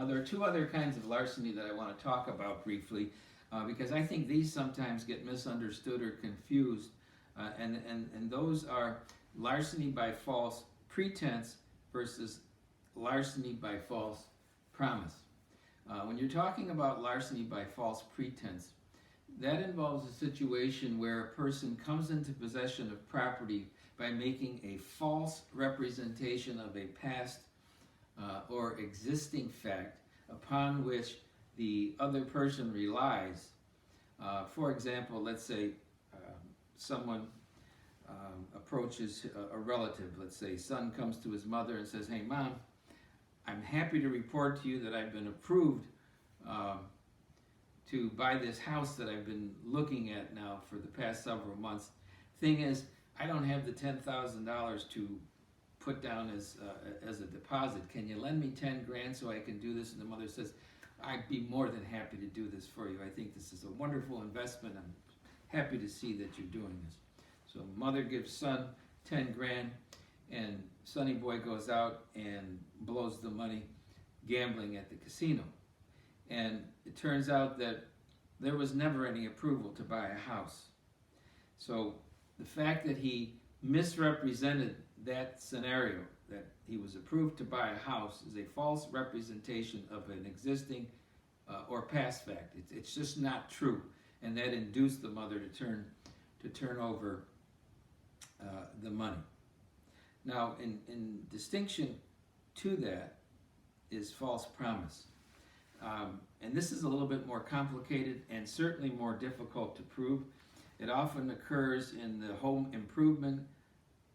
Now, there are two other kinds of larceny that I want to talk about briefly, because I think these sometimes get misunderstood or confused, and those are larceny by false pretense versus larceny by false promise. When you're talking about larceny by false pretense, that involves a situation where a person comes into possession of property by making a false representation of a past or existing fact upon which the other person relies. For example, let's say someone approaches a relative. Let's say son comes to his mother and says, "Hey mom, I'm happy to report to you that I've been approved to buy this house that I've been looking at now for the past several months. Thing is, I don't have the $10,000 to put down as a deposit. Can you lend me 10 grand so I can do this?" And the mother says, "I'd be more than happy to do this for you. I think this is a wonderful investment. I'm happy to see that you're doing this." So mother gives son 10 grand, and sonny boy goes out and blows the money gambling at the casino. And it turns out that there was never any approval to buy a house. So the fact that he misrepresented that scenario, that he was approved to buy a house, is a false representation of an existing or past fact. It's just not true, and that induced the mother to turn over the money. Now, in distinction to that is false promise. And this is a little bit more complicated and certainly more difficult to prove. It often occurs in the home improvement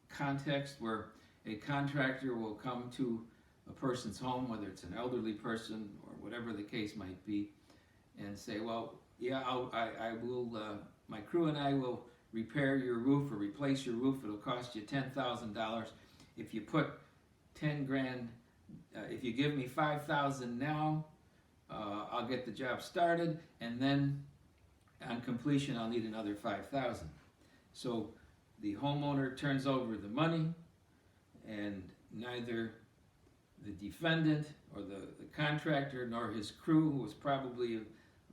context, where a contractor will come to a person's home, whether it's an elderly person or whatever the case might be, and say, "Well, yeah, I will. My crew and I will repair your roof or replace your roof. It'll cost you $10,000 if you put 10 grand. If you give me 5,000 now, I'll get the job started, and then on completion, I'll need another 5,000. So the homeowner turns over the money, and neither the defendant or the contractor nor his crew, who was probably a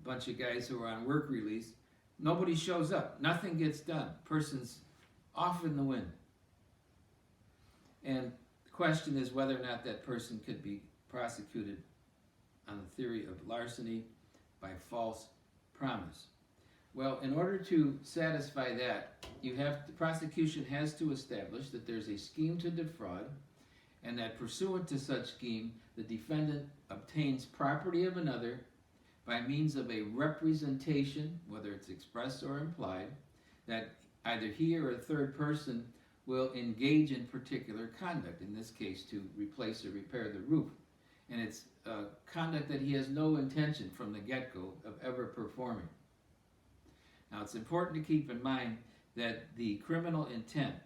bunch of guys who were on work release, nobody shows up. Nothing gets done. Person's off in the wind. And the question is whether or not that person could be prosecuted on the theory of larceny by false promise. Well, in order to satisfy that, the prosecution has to establish that there's a scheme to defraud, and that pursuant to such scheme, the defendant obtains property of another by means of a representation, whether it's expressed or implied, that either he or a third person will engage in particular conduct, in this case to replace or repair the roof. And it's conduct that he has no intention from the get-go of ever performing. Now, it's important to keep in mind that the criminal intent,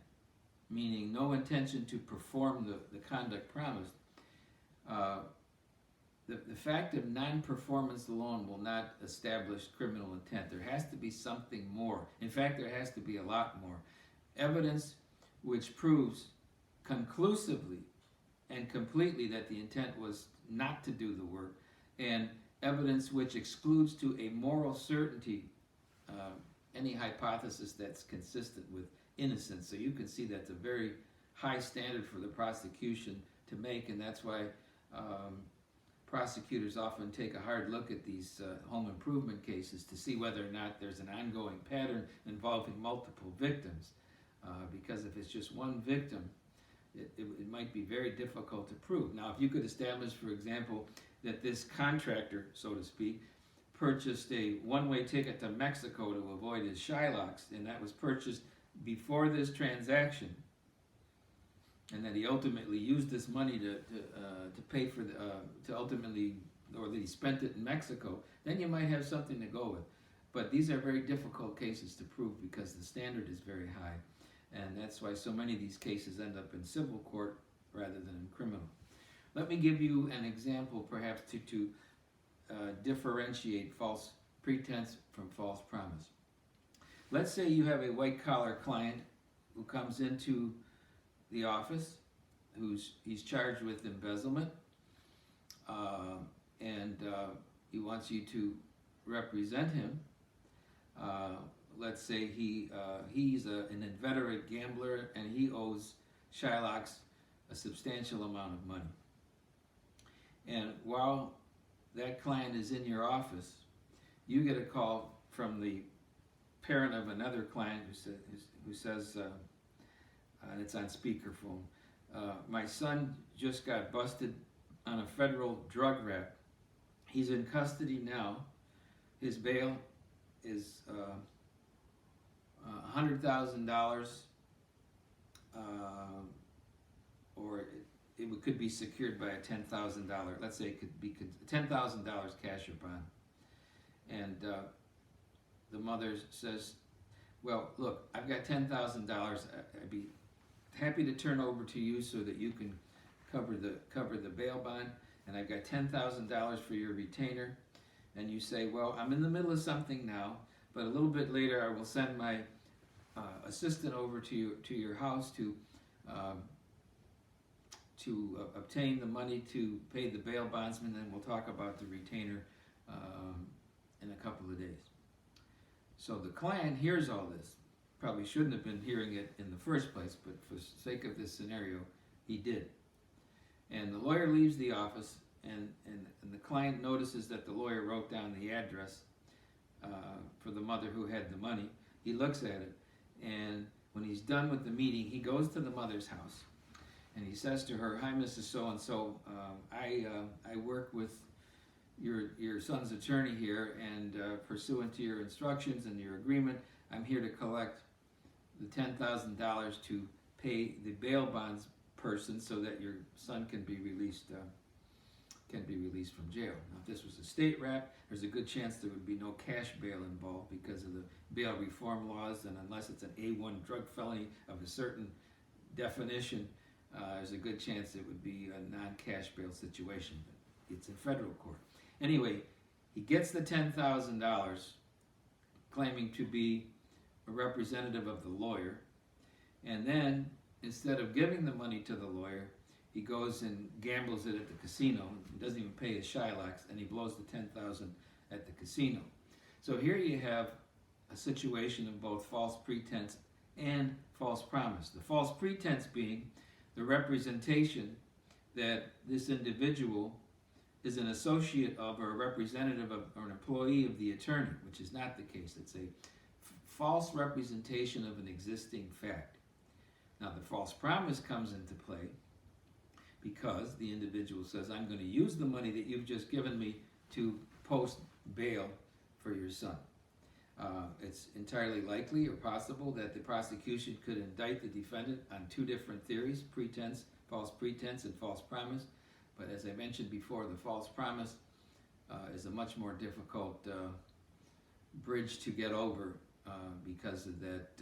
meaning no intention to perform the conduct promised, the fact of non-performance alone will not establish criminal intent. There has to be something more. In fact, there has to be a lot more. Evidence which proves conclusively and completely that the intent was not to do the work, and evidence which excludes to a moral certainty any hypothesis that's consistent with innocence. So you can see that's a very high standard for the prosecution to make, and that's why prosecutors often take a hard look at these home improvement cases to see whether or not there's an ongoing pattern involving multiple victims. Because if it's just one victim, it might be very difficult to prove. Now, if you could establish, for example, that this contractor, so to speak, purchased a one-way ticket to Mexico to avoid his Shylocks, and that was purchased before this transaction, and that he ultimately used this money to pay for to ultimately, or that he spent it in Mexico, then you might have something to go with. But these are very difficult cases to prove because the standard is very high, and that's why so many of these cases end up in civil court rather than in criminal. Let me give you an example, perhaps, to differentiate false pretense from false promise. Let's say you have a white-collar client who comes into the office, he's charged with embezzlement, and he wants you to represent him. Let's say he's an inveterate gambler and he owes Shylocks a substantial amount of money. And while that client is in your office, you get a call from the parent of another client who says, and it's on speakerphone, my son just got busted on a federal drug rap. He's in custody now. His bail is $100,000, or it could be secured by a $10,000. Let's say it could be $10,000 cash or bond. And the mother says, "Well, look, I've got $10,000. I'd be happy to turn over to you so that you can cover the bail bond, and I've got $10,000 for your retainer." And you say, "Well, I'm in the middle of something now, but a little bit later I will send my assistant over to your house to obtain the money to pay the bail bondsman, and we'll talk about the retainer in a couple of days." So the client hears all this. Probably shouldn't have been hearing it in the first place, but for the sake of this scenario, he did. And the lawyer leaves the office, and the client notices that the lawyer wrote down the address for the mother who had the money. He looks at it, and when he's done with the meeting, he goes to the mother's house, and he says to her, "Hi, Mrs. So-and-so, I work with your son's attorney here, and pursuant to your instructions and your agreement, I'm here to collect the $10,000 to pay the bail bonds person so that your son can be released from jail." Now, if this was a state rap, there's a good chance there would be no cash bail involved because of the bail reform laws, and unless it's an A1 drug felony of a certain definition, there's a good chance it would be a non-cash bail situation. But it's in federal court. Anyway, he gets the $10,000, claiming to be a representative of the lawyer, and then instead of giving the money to the lawyer, he goes and gambles it at the casino. He doesn't even pay his Shylocks, and he blows the $10,000 at the casino. So here you have a situation of both false pretense and false promise. The false pretense being the representation that this individual is an associate of or a representative of or an employee of the attorney, which is not the case. It's a false representation of an existing fact. Now, the false promise comes into play because the individual says, "I'm going to use the money that you've just given me to post bail for your son." It's entirely likely or possible that the prosecution could indict the defendant on two different theories: false pretense, and false promise. But as I mentioned before, the false promise is a much more difficult bridge to get over because of that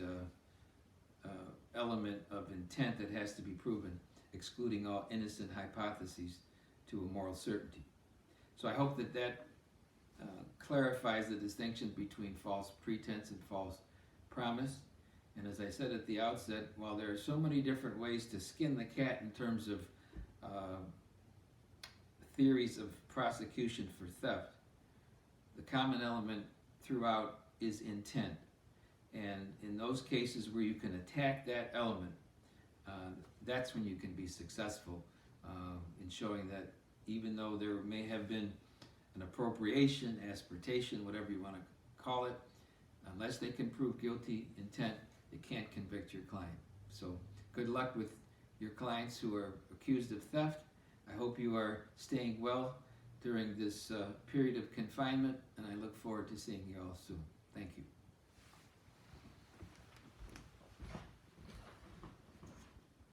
element of intent that has to be proven, excluding all innocent hypotheses to a moral certainty. So I hope that clarifies the distinction between false pretense and false promise. And as I said at the outset, while there are so many different ways to skin the cat in terms of theories of prosecution for theft, the common element throughout is intent. And in those cases where you can attack that element, that's when you can be successful in showing that even though there may have been an appropriation, aspiratation, whatever you want to call it, unless they can prove guilty intent, they can't convict your client. So good luck with your clients who are accused of theft. I hope you are staying well during this period of confinement, and I look forward to seeing you all soon. Thank you.